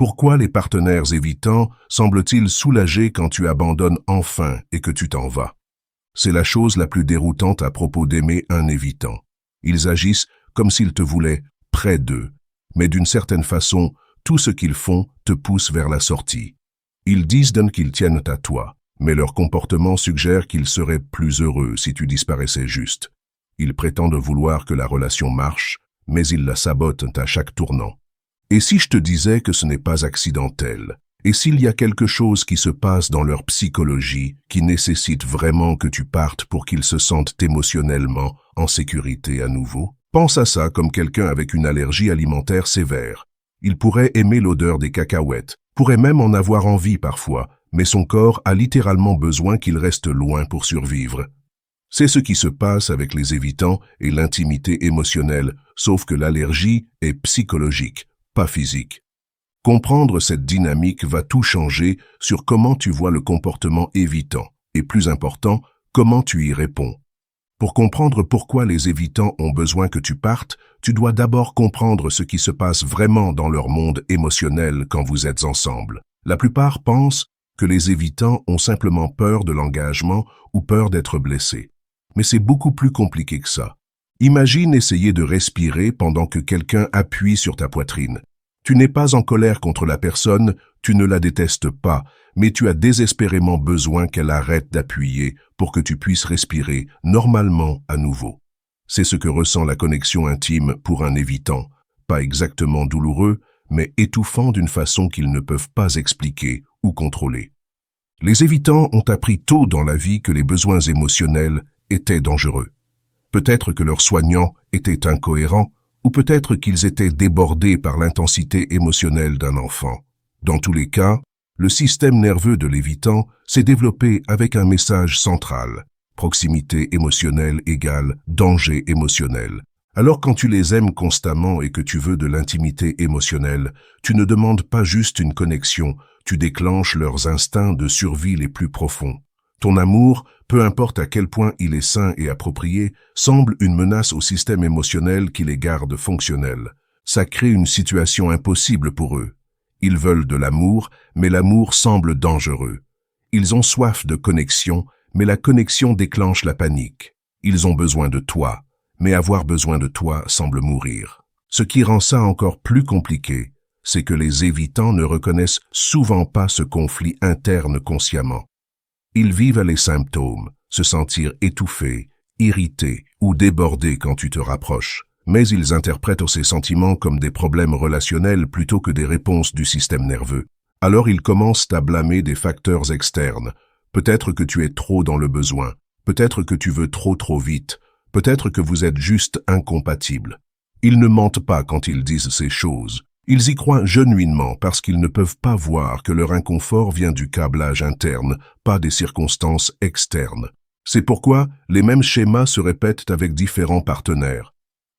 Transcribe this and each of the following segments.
Pourquoi les partenaires évitants semblent-ils soulagés quand tu abandonnes enfin et que tu t'en vas? C'est la chose la plus déroutante à propos d'aimer un évitant. Ils agissent comme s'ils te voulaient près d'eux, mais d'une certaine façon, tout ce qu'ils font te pousse vers la sortie. Ils disent qu'ils tiennent à toi, mais leur comportement suggère qu'ils seraient plus heureux si tu disparaissais juste. Ils prétendent vouloir que la relation marche, mais ils la sabotent à chaque tournant. Et si je te disais que ce n'est pas accidentel? Et s'il y a quelque chose qui se passe dans leur psychologie qui nécessite vraiment que tu partes pour qu'ils se sentent émotionnellement en sécurité à nouveau? Pense à ça comme quelqu'un avec une allergie alimentaire sévère. Il pourrait aimer l'odeur des cacahuètes, pourrait même en avoir envie parfois, mais son corps a littéralement besoin qu'il reste loin pour survivre. C'est ce qui se passe avec les évitants et l'intimité émotionnelle, sauf que l'allergie est psychologique, pas physique. Comprendre cette dynamique va tout changer sur comment tu vois le comportement évitant, et plus important, comment tu y réponds. Pour comprendre pourquoi les évitants ont besoin que tu partes, tu dois d'abord comprendre ce qui se passe vraiment dans leur monde émotionnel quand vous êtes ensemble. La plupart pensent que les évitants ont simplement peur de l'engagement ou peur d'être blessés. Mais c'est beaucoup plus compliqué que ça. Imagine essayer de respirer pendant que quelqu'un appuie sur ta poitrine. Tu n'es pas en colère contre la personne, tu ne la détestes pas, mais tu as désespérément besoin qu'elle arrête d'appuyer pour que tu puisses respirer normalement à nouveau. C'est ce que ressent la connexion intime pour un évitant, pas exactement douloureux, mais étouffant d'une façon qu'ils ne peuvent pas expliquer ou contrôler. Les évitants ont appris tôt dans la vie que les besoins émotionnels étaient dangereux. Peut-être que leurs soignants étaient incohérents, ou peut-être qu'ils étaient débordés par l'intensité émotionnelle d'un enfant. Dans tous les cas, le système nerveux de l'évitant s'est développé avec un message central. Proximité émotionnelle égale danger émotionnel. Alors quand tu les aimes constamment et que tu veux de l'intimité émotionnelle, tu ne demandes pas juste une connexion, tu déclenches leurs instincts de survie les plus profonds. Ton amour, peu importe à quel point il est sain et approprié, semble une menace au système émotionnel qui les garde fonctionnels. Ça crée une situation impossible pour eux. Ils veulent de l'amour, mais l'amour semble dangereux. Ils ont soif de connexion, mais la connexion déclenche la panique. Ils ont besoin de toi, mais avoir besoin de toi semble mourir. Ce qui rend ça encore plus compliqué, c'est que les évitants ne reconnaissent souvent pas ce conflit interne consciemment. Ils vivent les symptômes, se sentir étouffés, irrités ou débordés quand tu te rapproches, mais ils interprètent ces sentiments comme des problèmes relationnels plutôt que des réponses du système nerveux. Alors ils commencent à blâmer des facteurs externes. Peut-être que tu es trop dans le besoin, peut-être que tu veux trop vite, peut-être que vous êtes juste incompatibles. Ils ne mentent pas quand ils disent ces choses. Ils y croient genuinement parce qu'ils ne peuvent pas voir que leur inconfort vient du câblage interne, pas des circonstances externes. C'est pourquoi les mêmes schémas se répètent avec différents partenaires.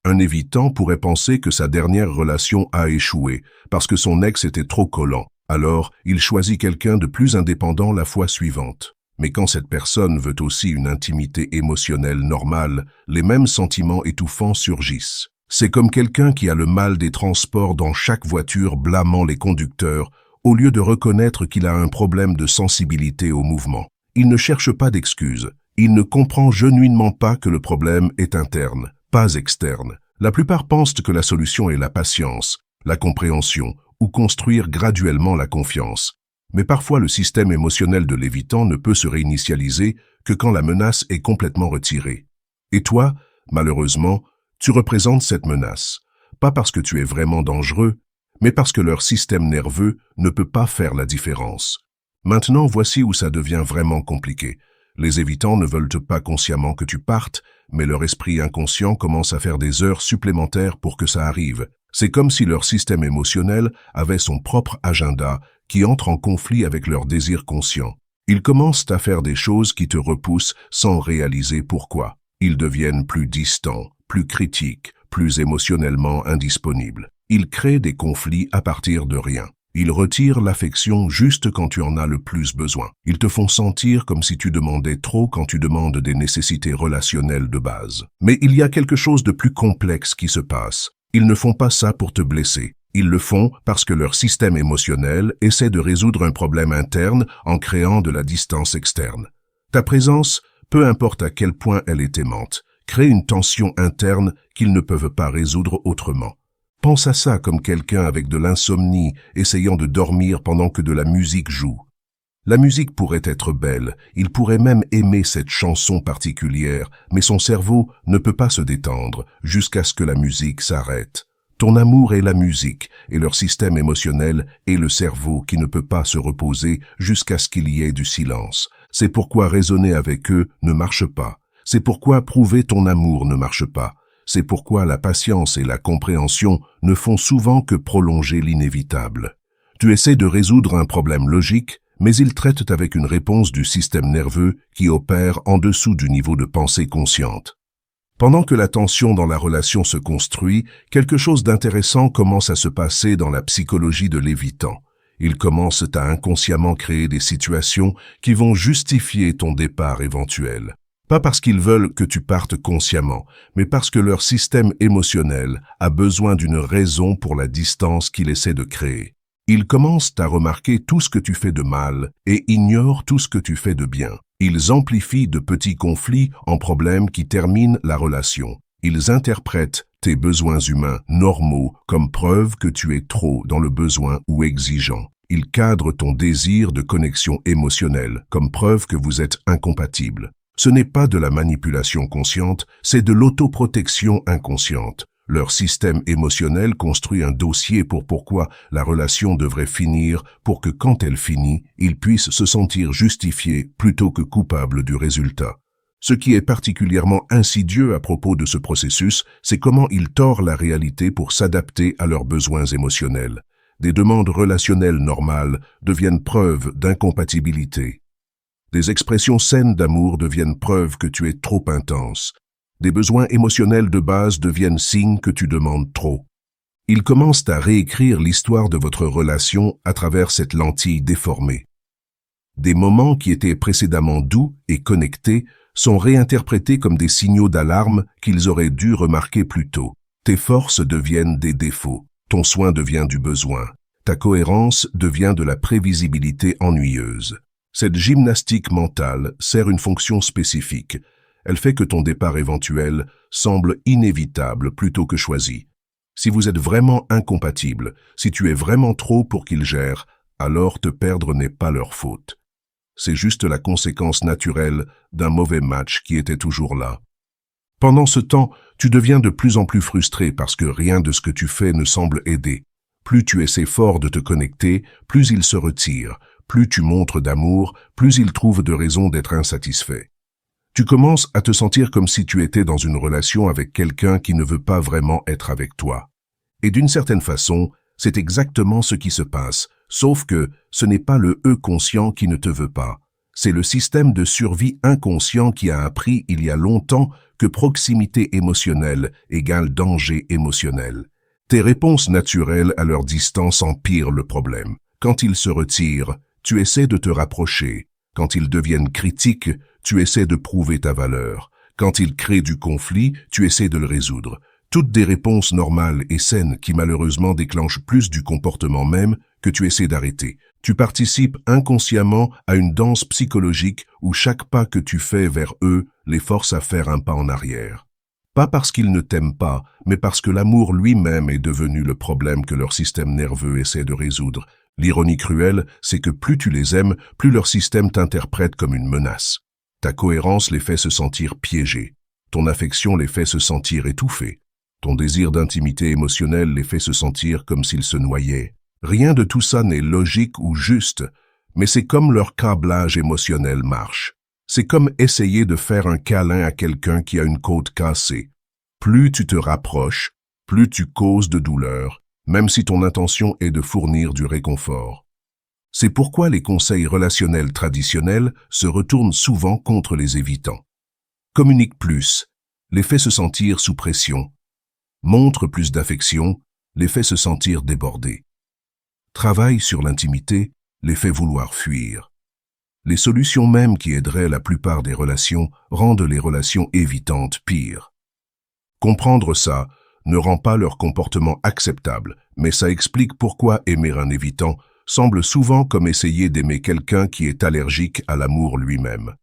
Un évitant pourrait penser que sa dernière relation a échoué parce que son ex était trop collant. Alors, il choisit quelqu'un de plus indépendant la fois suivante. Mais quand cette personne veut aussi une intimité émotionnelle normale, les mêmes sentiments étouffants surgissent. C'est comme quelqu'un qui a le mal des transports dans chaque voiture blâmant les conducteurs, au lieu de reconnaître qu'il a un problème de sensibilité au mouvement. Il ne cherche pas d'excuses. Il ne comprend genuinement pas que le problème est interne, pas externe. La plupart pensent que la solution est la patience, la compréhension, ou construire graduellement la confiance. Mais parfois le système émotionnel de l'évitant ne peut se réinitialiser que quand la menace est complètement retirée. Et toi, malheureusement, tu représentes cette menace, pas parce que tu es vraiment dangereux, mais parce que leur système nerveux ne peut pas faire la différence. Maintenant, voici où ça devient vraiment compliqué. Les évitants ne veulent pas consciemment que tu partes, mais leur esprit inconscient commence à faire des heures supplémentaires pour que ça arrive. C'est comme si leur système émotionnel avait son propre agenda qui entre en conflit avec leur désir conscient. Ils commencent à faire des choses qui te repoussent sans réaliser pourquoi. Ils deviennent plus distants, plus critiques, plus émotionnellement indisponibles. Ils créent des conflits à partir de rien. Ils retirent l'affection juste quand tu en as le plus besoin. Ils te font sentir comme si tu demandais trop quand tu demandes des nécessités relationnelles de base. Mais il y a quelque chose de plus complexe qui se passe. Ils ne font pas ça pour te blesser. Ils le font parce que leur système émotionnel essaie de résoudre un problème interne en créant de la distance externe. Ta présence, peu importe à quel point elle est aimante, crée une tension interne qu'ils ne peuvent pas résoudre autrement. Pense à ça comme quelqu'un avec de l'insomnie essayant de dormir pendant que de la musique joue. La musique pourrait être belle, il pourrait même aimer cette chanson particulière, mais son cerveau ne peut pas se détendre jusqu'à ce que la musique s'arrête. Ton amour est la musique, et leur système émotionnel est le cerveau qui ne peut pas se reposer jusqu'à ce qu'il y ait du silence. C'est pourquoi raisonner avec eux ne marche pas. C'est pourquoi prouver ton amour ne marche pas. C'est pourquoi la patience et la compréhension ne font souvent que prolonger l'inévitable. Tu essaies de résoudre un problème logique, mais ils traitent avec une réponse du système nerveux qui opère en dessous du niveau de pensée consciente. Pendant que la tension dans la relation se construit, quelque chose d'intéressant commence à se passer dans la psychologie de l'évitant. Ils commencent à inconsciemment créer des situations qui vont justifier ton départ éventuel. Pas parce qu'ils veulent que tu partes consciemment, mais parce que leur système émotionnel a besoin d'une raison pour la distance qu'il essaie de créer. Ils commencent à remarquer tout ce que tu fais de mal et ignorent tout ce que tu fais de bien. Ils amplifient de petits conflits en problèmes qui terminent la relation. Ils interprètent tes besoins humains normaux comme preuve que tu es trop dans le besoin ou exigeant. Ils cadrent ton désir de connexion émotionnelle comme preuve que vous êtes incompatibles. Ce n'est pas de la manipulation consciente, c'est de l'autoprotection inconsciente. Leur système émotionnel construit un dossier pour pourquoi la relation devrait finir pour que quand elle finit, ils puissent se sentir justifiés plutôt que coupables du résultat. Ce qui est particulièrement insidieux à propos de ce processus, c'est comment ils tordent la réalité pour s'adapter à leurs besoins émotionnels. Des demandes relationnelles normales deviennent preuve d'incompatibilité. Des expressions saines d'amour deviennent preuve que tu es trop intense. Des besoins émotionnels de base deviennent signes que tu demandes trop. Ils commencent à réécrire l'histoire de votre relation à travers cette lentille déformée. Des moments qui étaient précédemment doux et connectés sont réinterprétés comme des signaux d'alarme qu'ils auraient dû remarquer plus tôt. Tes forces deviennent des défauts, ton soin devient du besoin, ta cohérence devient de la prévisibilité ennuyeuse. Cette gymnastique mentale sert une fonction spécifique. Elle fait que ton départ éventuel semble inévitable plutôt que choisi. Si vous êtes vraiment incompatibles, si tu es vraiment trop pour qu'ils gèrent, alors te perdre n'est pas leur faute. C'est juste la conséquence naturelle d'un mauvais match qui était toujours là. Pendant ce temps, tu deviens de plus en plus frustré parce que rien de ce que tu fais ne semble aider. Plus tu essaies fort de te connecter, plus ils se retirent. Plus tu montres d'amour, plus ils trouvent de raisons d'être insatisfaits. Tu commences à te sentir comme si tu étais dans une relation avec quelqu'un qui ne veut pas vraiment être avec toi. Et d'une certaine façon, c'est exactement ce qui se passe, sauf que ce n'est pas le « eux » conscient qui ne te veut pas. C'est le système de survie inconscient qui a appris il y a longtemps que proximité émotionnelle égale danger émotionnel. Tes réponses naturelles à leur distance empirent le problème. Quand ils se retirent, tu essaies de te rapprocher. Quand ils deviennent critiques, tu essaies de prouver ta valeur. Quand ils créent du conflit, tu essaies de le résoudre. Toutes des réponses normales et saines qui malheureusement déclenchent plus du comportement même que tu essaies d'arrêter. Tu participes inconsciemment à une danse psychologique où chaque pas que tu fais vers eux les force à faire un pas en arrière. Pas parce qu'ils ne t'aiment pas, mais parce que l'amour lui-même est devenu le problème que leur système nerveux essaie de résoudre. L'ironie cruelle, c'est que plus tu les aimes, plus leur système t'interprète comme une menace. Ta cohérence les fait se sentir piégés. Ton affection les fait se sentir étouffés. Ton désir d'intimité émotionnelle les fait se sentir comme s'ils se noyaient. Rien de tout ça n'est logique ou juste, mais c'est comme leur câblage émotionnel marche. C'est comme essayer de faire un câlin à quelqu'un qui a une côte cassée. Plus tu te rapproches, plus tu causes de douleur, même si ton intention est de fournir du réconfort. C'est pourquoi les conseils relationnels traditionnels se retournent souvent contre les évitants. Communique plus, les fait se sentir sous pression. Montre plus d'affection, les fait se sentir débordés. Travaille sur l'intimité, les fait vouloir fuir. Les solutions mêmes qui aideraient la plupart des relations rendent les relations évitantes pires. Comprendre ça ne rend pas leur comportement acceptable, mais ça explique pourquoi aimer un évitant semble souvent comme essayer d'aimer quelqu'un qui est allergique à l'amour lui-même.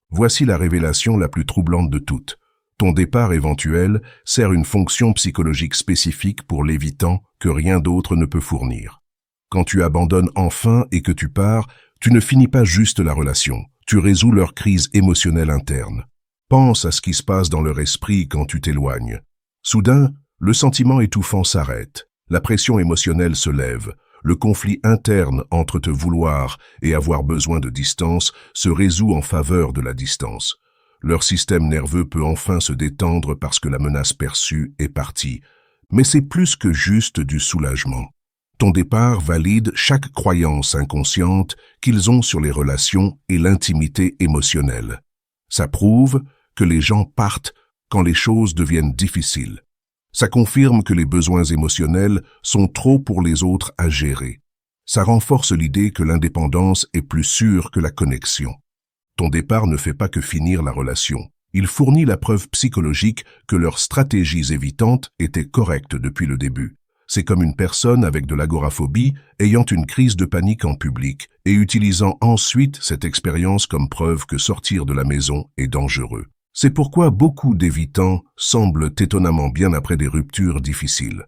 Voici la révélation la plus troublante de toutes. Ton départ éventuel sert une fonction psychologique spécifique pour l'évitant que rien d'autre ne peut fournir. Quand tu abandonnes enfin et que tu pars, tu ne finis pas juste la relation, tu résous leur crise émotionnelle interne. Pense à ce qui se passe dans leur esprit quand tu t'éloignes. Soudain, le sentiment étouffant s'arrête, la pression émotionnelle se lève, le conflit interne entre te vouloir et avoir besoin de distance se résout en faveur de la distance. Leur système nerveux peut enfin se détendre parce que la menace perçue est partie. Mais c'est plus que juste du soulagement. Ton départ valide chaque croyance inconsciente qu'ils ont sur les relations et l'intimité émotionnelle. Ça prouve que les gens partent quand les choses deviennent difficiles. Ça confirme que les besoins émotionnels sont trop pour les autres à gérer. Ça renforce l'idée que l'indépendance est plus sûre que la connexion. Ton départ ne fait pas que finir la relation. Il fournit la preuve psychologique que leurs stratégies évitantes étaient correctes depuis le début. C'est comme une personne avec de l'agoraphobie ayant une crise de panique en public et utilisant ensuite cette expérience comme preuve que sortir de la maison est dangereux. C'est pourquoi beaucoup d'évitants semblent étonnamment bien après des ruptures difficiles.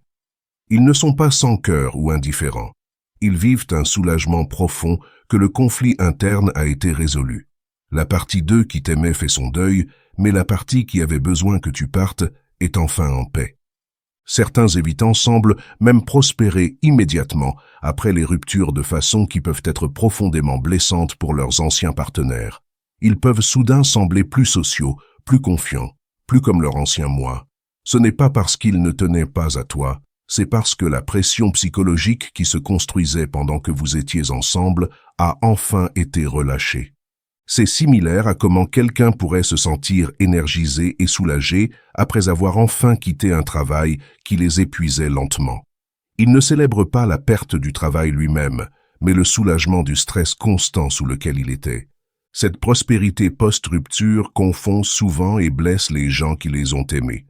Ils ne sont pas sans cœur ou indifférents. Ils vivent un soulagement profond que le conflit interne a été résolu. La partie d'eux qui t'aimait fait son deuil, mais la partie qui avait besoin que tu partes est enfin en paix. Certains évitants semblent même prospérer immédiatement après les ruptures de façon qui peuvent être profondément blessantes pour leurs anciens partenaires. Ils peuvent soudain sembler plus sociaux, plus confiants, plus comme leur ancien moi. Ce n'est pas parce qu'ils ne tenaient pas à toi, c'est parce que la pression psychologique qui se construisait pendant que vous étiez ensemble a enfin été relâchée. C'est similaire à comment quelqu'un pourrait se sentir énergisé et soulagé après avoir enfin quitté un travail qui les épuisait lentement. Il ne célèbre pas la perte du travail lui-même, mais le soulagement du stress constant sous lequel il était. Cette prospérité post-rupture confond souvent et blesse les gens qui les ont aimés.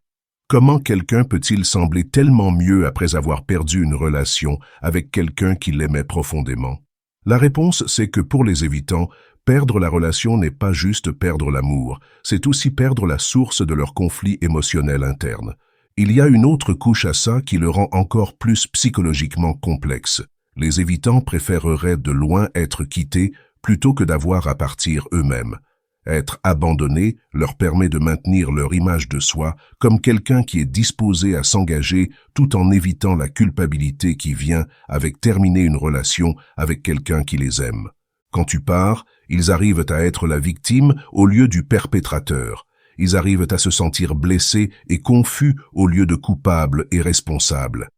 Comment quelqu'un peut-il sembler tellement mieux après avoir perdu une relation avec quelqu'un qui l'aimait profondément? La réponse, c'est que pour les évitants, perdre la relation n'est pas juste perdre l'amour, c'est aussi perdre la source de leur conflit émotionnel interne. Il y a une autre couche à ça qui le rend encore plus psychologiquement complexe. Les évitants préféreraient de loin être quittés plutôt que d'avoir à partir eux-mêmes. Être abandonné leur permet de maintenir leur image de soi comme quelqu'un qui est disposé à s'engager tout en évitant la culpabilité qui vient avec terminer une relation avec quelqu'un qui les aime. Quand tu pars, ils arrivent à être la victime au lieu du perpétrateur. Ils arrivent à se sentir blessés et confus au lieu de coupables et responsables.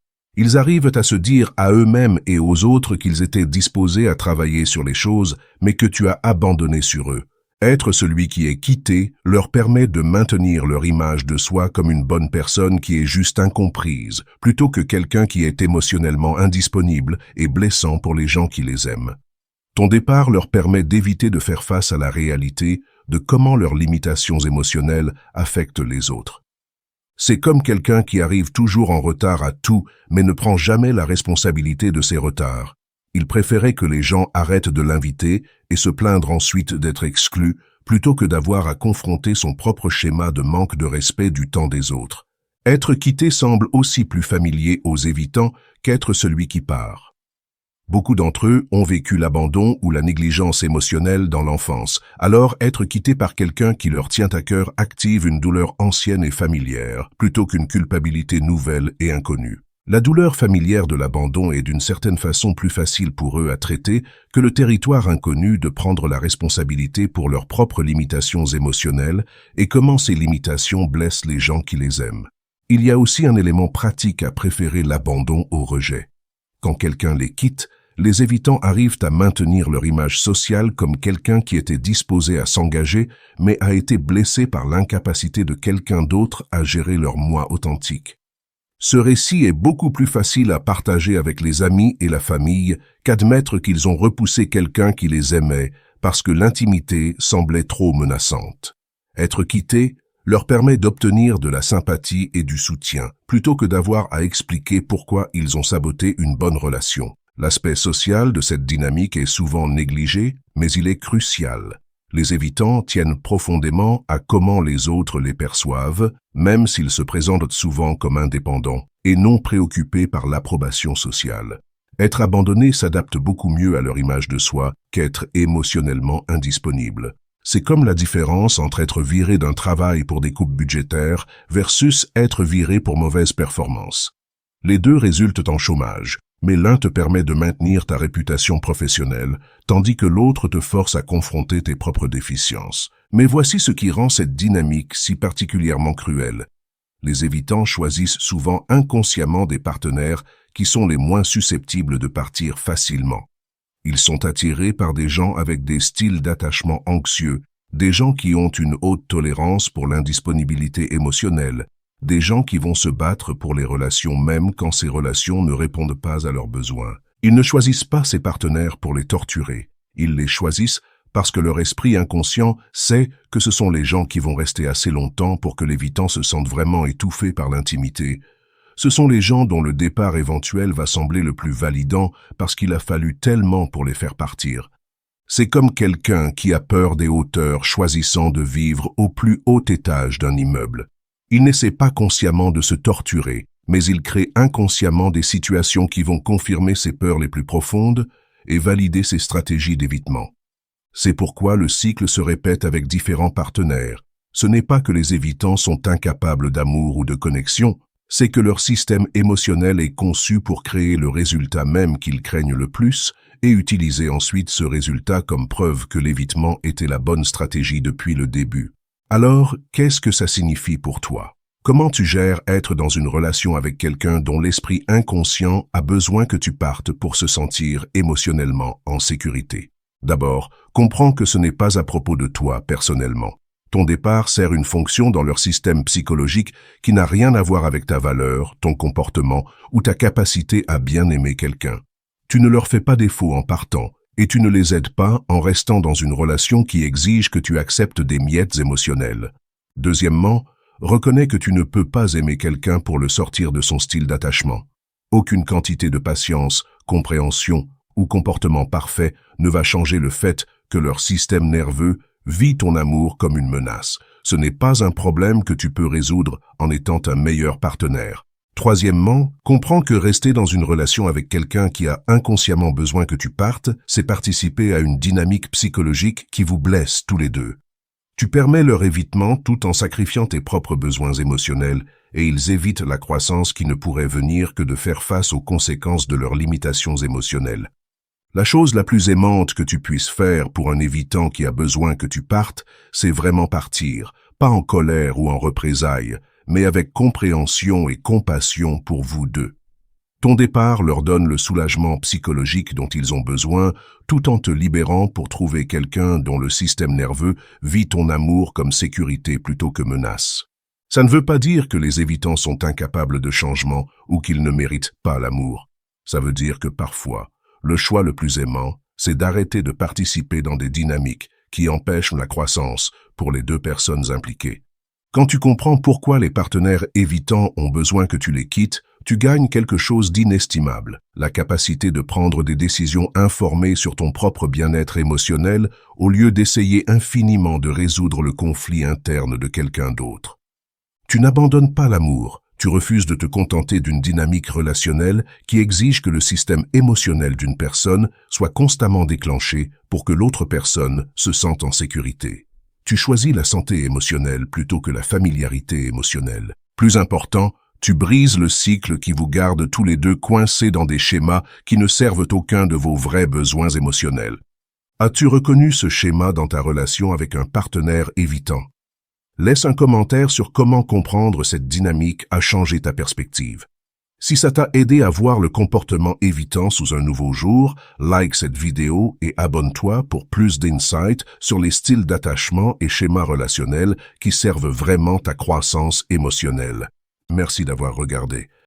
Ils arrivent à se dire à eux-mêmes et aux autres qu'ils étaient disposés à travailler sur les choses, mais que tu as abandonné sur eux. Être celui qui est quitté leur permet de maintenir leur image de soi comme une bonne personne qui est juste incomprise, plutôt que quelqu'un qui est émotionnellement indisponible et blessant pour les gens qui les aiment. Ton départ leur permet d'éviter de faire face à la réalité de comment leurs limitations émotionnelles affectent les autres. C'est comme quelqu'un qui arrive toujours en retard à tout, mais ne prend jamais la responsabilité de ses retards. Il préférait que les gens arrêtent de l'inviter et se plaindre ensuite d'être exclus, plutôt que d'avoir à confronter son propre schéma de manque de respect du temps des autres. Être quitté semble aussi plus familier aux évitants qu'être celui qui part. Beaucoup d'entre eux ont vécu l'abandon ou la négligence émotionnelle dans l'enfance, alors être quitté par quelqu'un qui leur tient à cœur active une douleur ancienne et familière, plutôt qu'une culpabilité nouvelle et inconnue. La douleur familière de l'abandon est d'une certaine façon plus facile pour eux à traiter que le territoire inconnu de prendre la responsabilité pour leurs propres limitations émotionnelles et comment ces limitations blessent les gens qui les aiment. Il y a aussi un élément pratique à préférer l'abandon au rejet. Quand quelqu'un les quitte, les évitants arrivent à maintenir leur image sociale comme quelqu'un qui était disposé à s'engager, mais a été blessé par l'incapacité de quelqu'un d'autre à gérer leur moi authentique. Ce récit est beaucoup plus facile à partager avec les amis et la famille qu'admettre qu'ils ont repoussé quelqu'un qui les aimait parce que l'intimité semblait trop menaçante. Être quitté leur permet d'obtenir de la sympathie et du soutien, plutôt que d'avoir à expliquer pourquoi ils ont saboté une bonne relation. L'aspect social de cette dynamique est souvent négligé, mais il est crucial. Les évitants tiennent profondément à comment les autres les perçoivent, même s'ils se présentent souvent comme indépendants et non préoccupés par l'approbation sociale. Être abandonné s'adapte beaucoup mieux à leur image de soi qu'être émotionnellement indisponible. C'est comme la différence entre être viré d'un travail pour des coupes budgétaires versus être viré pour mauvaise performance. Les deux résultent en chômage, mais l'un te permet de maintenir ta réputation professionnelle, tandis que l'autre te force à confronter tes propres déficiences. Mais voici ce qui rend cette dynamique si particulièrement cruelle. Les évitants choisissent souvent inconsciemment des partenaires qui sont les moins susceptibles de partir facilement. Ils sont attirés par des gens avec des styles d'attachement anxieux, des gens qui ont une haute tolérance pour l'indisponibilité émotionnelle, des gens qui vont se battre pour les relations même quand ces relations ne répondent pas à leurs besoins. Ils ne choisissent pas ces partenaires pour les torturer. Ils les choisissent parce que leur esprit inconscient sait que ce sont les gens qui vont rester assez longtemps pour que l'évitant se sente vraiment étouffé par l'intimité. Ce sont les gens dont le départ éventuel va sembler le plus validant parce qu'il a fallu tellement pour les faire partir. C'est comme quelqu'un qui a peur des hauteurs choisissant de vivre au plus haut étage d'un immeuble. Il n'essaie pas consciemment de se torturer, mais il crée inconsciemment des situations qui vont confirmer ses peurs les plus profondes et valider ses stratégies d'évitement. C'est pourquoi le cycle se répète avec différents partenaires. Ce n'est pas que les évitants sont incapables d'amour ou de connexion, c'est que leur système émotionnel est conçu pour créer le résultat même qu'ils craignent le plus et utiliser ensuite ce résultat comme preuve que l'évitement était la bonne stratégie depuis le début. Alors, qu'est-ce que ça signifie pour toi? Comment tu gères être dans une relation avec quelqu'un dont l'esprit inconscient a besoin que tu partes pour se sentir émotionnellement en sécurité? D'abord, comprends que ce n'est pas à propos de toi personnellement. Ton départ sert une fonction dans leur système psychologique qui n'a rien à voir avec ta valeur, ton comportement ou ta capacité à bien aimer quelqu'un. Tu ne leur fais pas défaut en partant et tu ne les aides pas en restant dans une relation qui exige que tu acceptes des miettes émotionnelles. Deuxièmement, reconnais que tu ne peux pas aimer quelqu'un pour le sortir de son style d'attachement. Aucune quantité de patience, compréhension ou comportement parfait ne va changer le fait que leur système nerveux vit ton amour comme une menace. Ce n'est pas un problème que tu peux résoudre en étant un meilleur partenaire. Troisièmement, comprends que rester dans une relation avec quelqu'un qui a inconsciemment besoin que tu partes, c'est participer à une dynamique psychologique qui vous blesse tous les deux. Tu permets leur évitement tout en sacrifiant tes propres besoins émotionnels et ils évitent la croissance qui ne pourrait venir que de faire face aux conséquences de leurs limitations émotionnelles. La chose la plus aimante que tu puisses faire pour un évitant qui a besoin que tu partes, c'est vraiment partir, pas en colère ou en représailles, mais avec compréhension et compassion pour vous deux. Ton départ leur donne le soulagement psychologique dont ils ont besoin, tout en te libérant pour trouver quelqu'un dont le système nerveux vit ton amour comme sécurité plutôt que menace. Ça ne veut pas dire que les évitants sont incapables de changement ou qu'ils ne méritent pas l'amour. Ça veut dire que parfois, le choix le plus aimant, c'est d'arrêter de participer dans des dynamiques qui empêchent la croissance pour les deux personnes impliquées. Quand tu comprends pourquoi les partenaires évitants ont besoin que tu les quittes, tu gagnes quelque chose d'inestimable, la capacité de prendre des décisions informées sur ton propre bien-être émotionnel au lieu d'essayer infiniment de résoudre le conflit interne de quelqu'un d'autre. Tu n'abandonnes pas l'amour. Tu refuses de te contenter d'une dynamique relationnelle qui exige que le système émotionnel d'une personne soit constamment déclenché pour que l'autre personne se sente en sécurité. Tu choisis la santé émotionnelle plutôt que la familiarité émotionnelle. Plus important, tu brises le cycle qui vous garde tous les deux coincés dans des schémas qui ne servent aucun de vos vrais besoins émotionnels. As-tu reconnu ce schéma dans ta relation avec un partenaire évitant? Laisse un commentaire sur comment comprendre cette dynamique a changé ta perspective. Si ça t'a aidé à voir le comportement évitant sous un nouveau jour, like cette vidéo et abonne-toi pour plus d'insights sur les styles d'attachement et schémas relationnels qui servent vraiment ta croissance émotionnelle. Merci d'avoir regardé.